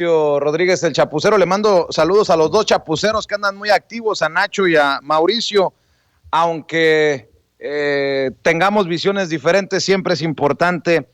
Rodríguez, el Chapucero. Le mando saludos a los dos chapuceros que andan muy activos, a Nacho y a Mauricio. Aunque tengamos visiones diferentes, siempre es importante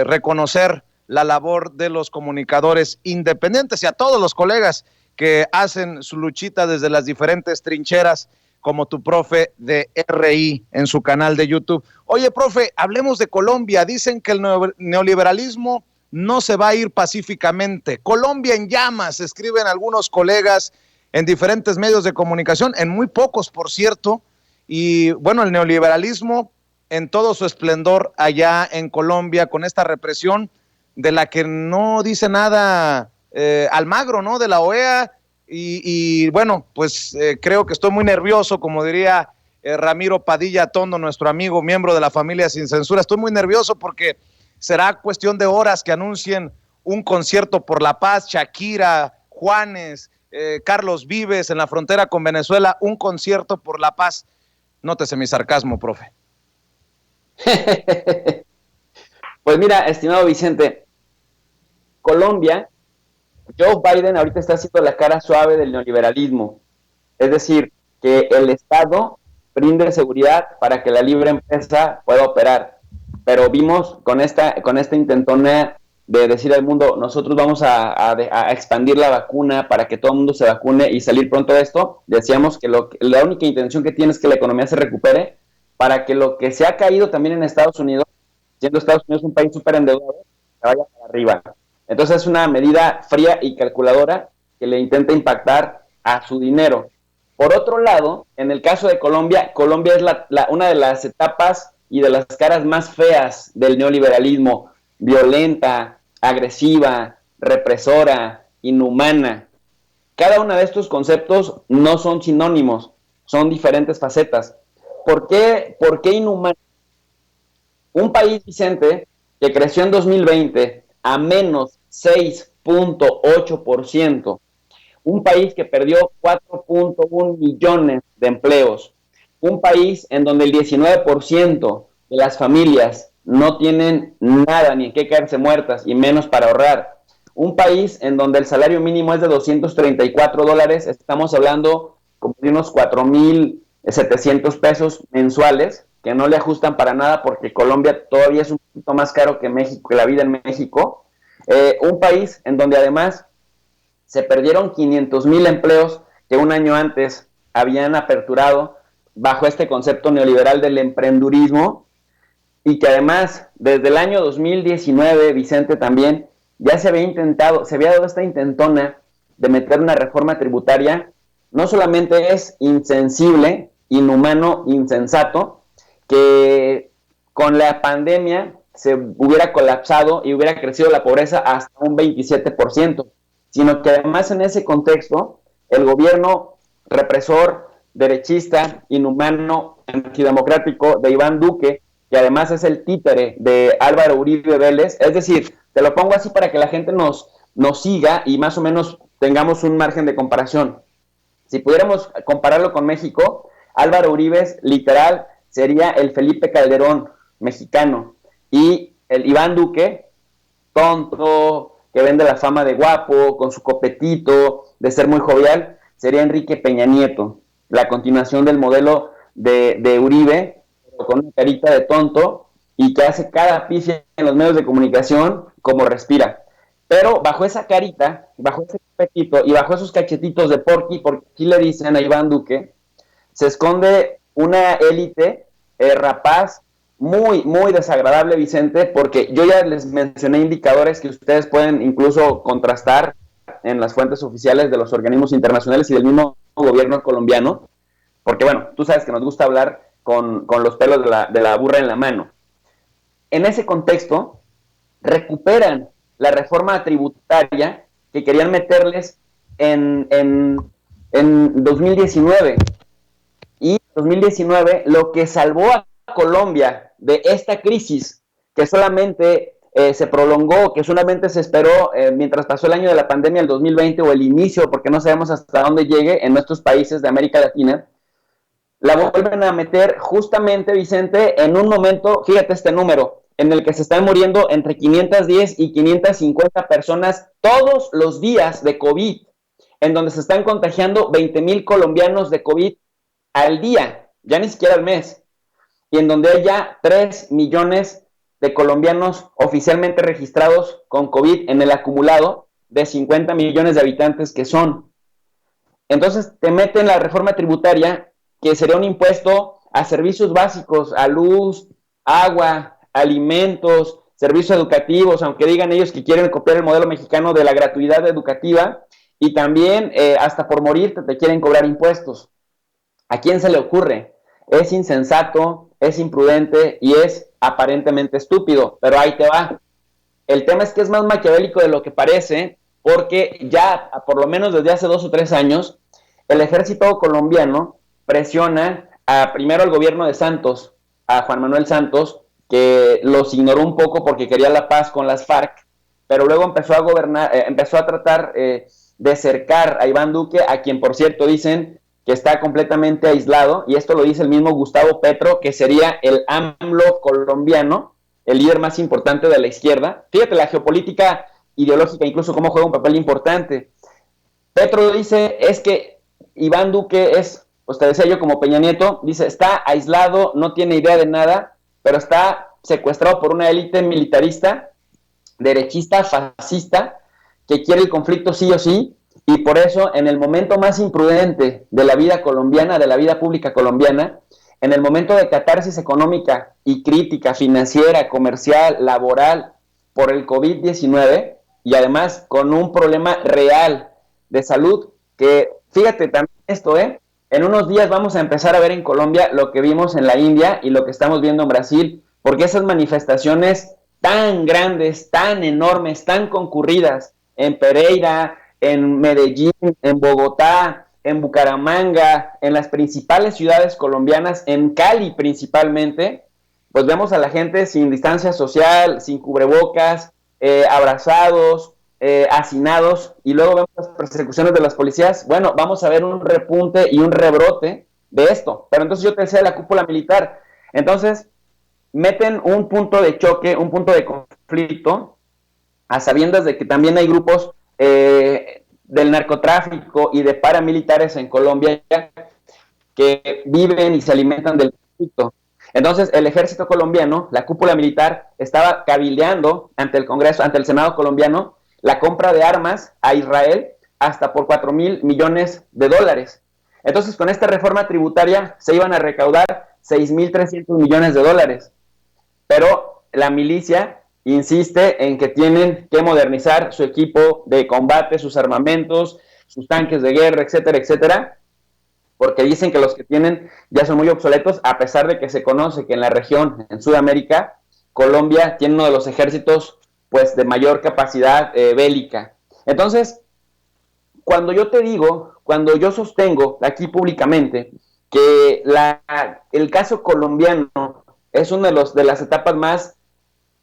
reconocer la labor de los comunicadores independientes y a todos los colegas que hacen su luchita desde las diferentes trincheras, como tu profe de RI en su canal de YouTube. Oye, profe, hablemos de Colombia. Dicen que el neoliberalismo no se va a ir pacíficamente. Colombia en llamas, escriben algunos colegas en diferentes medios de comunicación, en muy pocos, por cierto. Y bueno, el neoliberalismo en todo su esplendor allá en Colombia, con esta represión de la que no dice nada Almagro, ¿no? De la OEA. Y bueno, pues creo que estoy muy nervioso, como diría Ramiro Padilla Tondo, nuestro amigo, miembro de la familia Sin Censura. Estoy muy nervioso porque será cuestión de horas que anuncien un concierto por la paz, Shakira, Juanes, Carlos Vives en la frontera con Venezuela, un concierto por la paz. Nótese mi sarcasmo, profe. Pues mira, estimado Vicente, Colombia, Joe Biden ahorita está haciendo la cara suave del neoliberalismo. Es decir, que el Estado brinde seguridad para que la libre empresa pueda operar. Pero vimos con esta intentona de decir al mundo, nosotros vamos a expandir la vacuna para que todo el mundo se vacune y salir pronto de esto. Decíamos que la única intención que tiene es que la economía se recupere para que lo que se ha caído también en Estados Unidos, siendo Estados Unidos un país súper endeudado, se vaya para arriba. Entonces es una medida fría y calculadora que le intenta impactar a su dinero. Por otro lado, en el caso de Colombia, Colombia es una de las etapas y de las caras más feas del neoliberalismo, violenta, agresiva, represora, inhumana. Cada uno de estos conceptos no son sinónimos, son diferentes facetas. ¿Por qué inhumano? Un país, Vicente, que creció en 2020 a menos 6.8%, un país que perdió 4.1 millones de empleos, un país en donde el 19% de las familias no tienen nada ni en qué caerse muertas y menos para ahorrar, un país en donde el salario mínimo es de $234, estamos hablando como de unos 4,700 pesos mensuales, que no le ajustan para nada porque Colombia todavía es un poquito más caro que México, que la vida en México. Un país en donde además se perdieron 500,000 empleos que un año antes habían aperturado bajo este concepto neoliberal del emprendurismo, y que además desde el año 2019, Vicente, también ya se había dado esta intentona de meter una reforma tributaria. No solamente es insensible, inhumano, insensato, que con la pandemia se hubiera colapsado y hubiera crecido la pobreza hasta un 27%, sino que además en ese contexto el gobierno represor, derechista, inhumano, antidemocrático de Iván Duque, que además es el títere de Álvaro Uribe Vélez, es decir, te lo pongo así para que la gente nos siga y más o menos tengamos un margen de comparación. Si pudiéramos compararlo con México, Álvaro Uribe literal sería el Felipe Calderón mexicano, y el Iván Duque, tonto, que vende la fama de guapo, con su copetito, de ser muy jovial, sería Enrique Peña Nieto, la continuación del modelo de Uribe, con una carita de tonto y que hace cada pifia en los medios de comunicación como respira. Pero bajo esa carita, bajo ese copetito y bajo esos cachetitos de porqui, porque aquí le dicen a Iván Duque, se esconde una élite rapaz, muy, muy desagradable, Vicente, porque yo ya les mencioné indicadores que ustedes pueden incluso contrastar en las fuentes oficiales de los organismos internacionales y del mismo gobierno colombiano, porque bueno, tú sabes que nos gusta hablar con los pelos de la burra en la mano. En ese contexto, recuperan la reforma tributaria que querían meterles en 2019. Y 2019 lo que salvó a Colombia de esta crisis que solamente se prolongó, que solamente se esperó mientras pasó el año de la pandemia, el 2020 o el inicio, porque no sabemos hasta dónde llegue en nuestros países de América Latina, la vuelven a meter justamente, Vicente, en un momento, fíjate este número, en el que se están muriendo entre 510 y 550 personas todos los días de COVID, en donde se están contagiando 20,000 colombianos de COVID al día, ya ni siquiera al mes, y en donde hay ya 3 millones de colombianos oficialmente registrados con COVID en el acumulado de 50 millones de habitantes que son. Entonces te meten la reforma tributaria, que sería un impuesto a servicios básicos, a luz, agua, alimentos, servicios educativos, aunque digan ellos que quieren copiar el modelo mexicano de la gratuidad educativa, y también hasta por morirte te quieren cobrar impuestos. ¿A quién se le ocurre? Es insensato, es imprudente y es aparentemente estúpido, pero ahí te va. El tema es que es más maquiavélico de lo que parece, porque ya por lo menos desde hace 2 o 3 años, el ejército colombiano presiona primero al gobierno de Santos, a Juan Manuel Santos, que los ignoró un poco porque quería la paz con las FARC, pero luego empezó a gobernar, empezó a tratar de cercar a Iván Duque, a quien por cierto dicen que está completamente aislado, y esto lo dice el mismo Gustavo Petro, que sería el AMLO colombiano, el líder más importante de la izquierda. Fíjate la geopolítica ideológica, incluso cómo juega un papel importante. Petro dice, es que Iván Duque es, pues te decía yo, como Peña Nieto, dice, está aislado, no tiene idea de nada, pero está secuestrado por una élite militarista, derechista, fascista, que quiere el conflicto sí o sí, y por eso en el momento más imprudente de la vida colombiana, de la vida pública colombiana, en el momento de catarsis económica y crítica financiera, comercial, laboral, por el COVID-19, y además con un problema real de salud, que fíjate también esto, en unos días vamos a empezar a ver en Colombia lo que vimos en la India y lo que estamos viendo en Brasil, porque esas manifestaciones tan grandes, tan enormes, tan concurridas en Pereira, en Medellín, en Bogotá, en Bucaramanga, en las principales ciudades colombianas, en Cali principalmente, pues vemos a la gente sin distancia social, sin cubrebocas, abrazados, hacinados, y luego vemos las persecuciones de las policías. Bueno, vamos a ver un repunte y un rebrote de esto. Pero entonces yo te decía la cúpula militar. Entonces, meten un punto de choque, un punto de conflicto, a sabiendas de que también hay grupos del narcotráfico y de paramilitares en Colombia que viven y se alimentan del conflicto. Entonces, el ejército colombiano, la cúpula militar, estaba cabildeando ante el Congreso, ante el Senado colombiano, la compra de armas a Israel hasta por 4,000 millones de dólares. Entonces, con esta reforma tributaria se iban a recaudar 6,300 millones de dólares. Pero la milicia insiste en que tienen que modernizar su equipo de combate, sus armamentos, sus tanques de guerra, etcétera, etcétera, porque dicen que los que tienen ya son muy obsoletos, a pesar de que se conoce que en la región, en Sudamérica, Colombia tiene uno de los ejércitos pues de mayor capacidad bélica. Entonces, cuando yo te digo, cuando yo sostengo aquí públicamente que el caso colombiano es una de las etapas más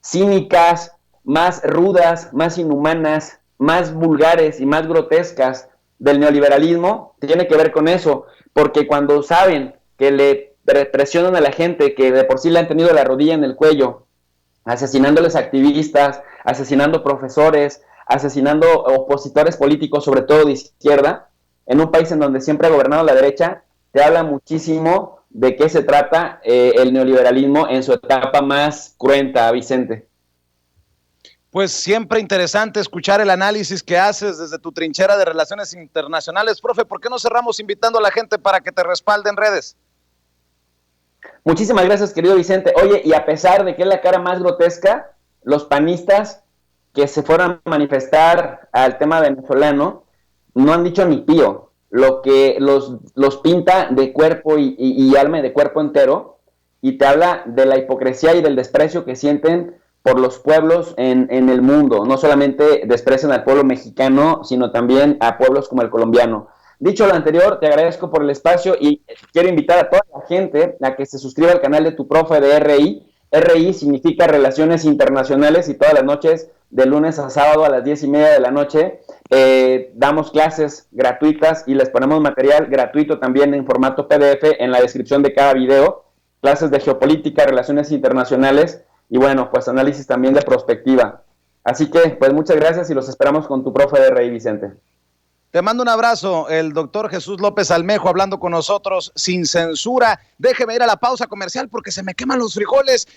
cínicas, más rudas, más inhumanas, más vulgares y más grotescas del neoliberalismo, tiene que ver con eso, porque cuando saben que le presionan a la gente que de por sí le han tenido la rodilla en el cuello, asesinándoles activistas, asesinando profesores, asesinando opositores políticos, sobre todo de izquierda, en un país en donde siempre ha gobernado la derecha, te habla muchísimo de qué se trata el neoliberalismo en su etapa más cruenta, Vicente. Pues siempre interesante escuchar el análisis que haces desde tu trinchera de relaciones internacionales. Profe, ¿por qué no cerramos invitando a la gente para que te respalde en redes? Muchísimas gracias, querido Vicente. Oye, y a pesar de que es la cara más grotesca, los panistas que se fueron a manifestar al tema venezolano no han dicho ni pío. Lo que los pinta de cuerpo y alma, de cuerpo entero, y te habla de la hipocresía y del desprecio que sienten por los pueblos en el mundo. No solamente desprecian al pueblo mexicano, sino también a pueblos como el colombiano. Dicho lo anterior, te agradezco por el espacio y quiero invitar a toda la gente a que se suscriba al canal de tu profe de RI. RI significa Relaciones Internacionales, y todas las noches, de lunes a sábado a las 10:30 de la noche, damos clases gratuitas y les ponemos material gratuito también en formato PDF en la descripción de cada video. Clases de geopolítica, relaciones internacionales, y bueno, pues análisis también de prospectiva. Así que, pues muchas gracias y los esperamos con tu profe de Rey, Vicente. Te mando un abrazo, el doctor Jesús López Almejo hablando con nosotros sin censura. Déjeme ir a la pausa comercial porque se me queman los frijoles